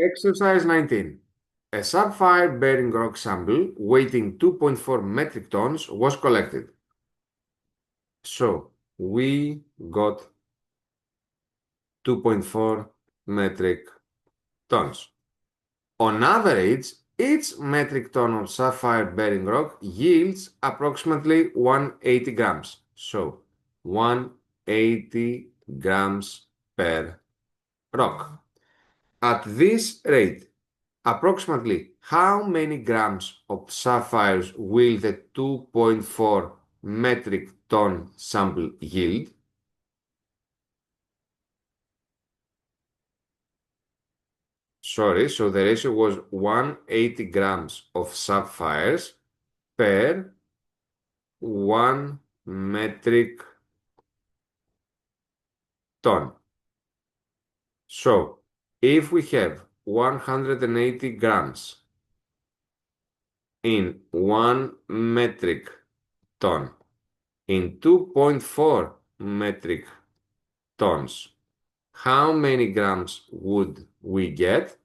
Exercise 19. A sapphire-bearing rock sample weighing 2.4 metric tons was collected. So we got 2.4 metric tons. On average, each metric ton of sapphire-bearing rock yields approximately 180 grams. So 180 grams per rock. At this rate, approximately how many grams of sapphires will the 2.4 metric ton sample yield? Sorry, so the ratio was 180 grams of sapphires per 1 metric ton. So, if we have 180 grams in 1 metric ton in 2.4 metric tons, how many grams would we get?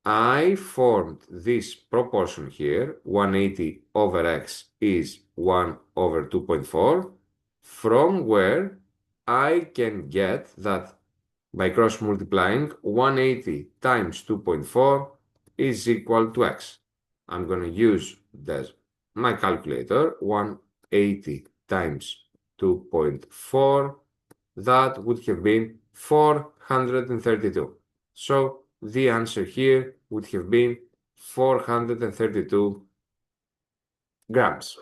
I formed this proportion here, 180 over x is 1 over 2.4, from where I can get that by cross multiplying 180 times 2.4 is equal to x. I'm going to use my calculator, 180 times 2.4, that would have been 432. So the answer here would have been 432 grams.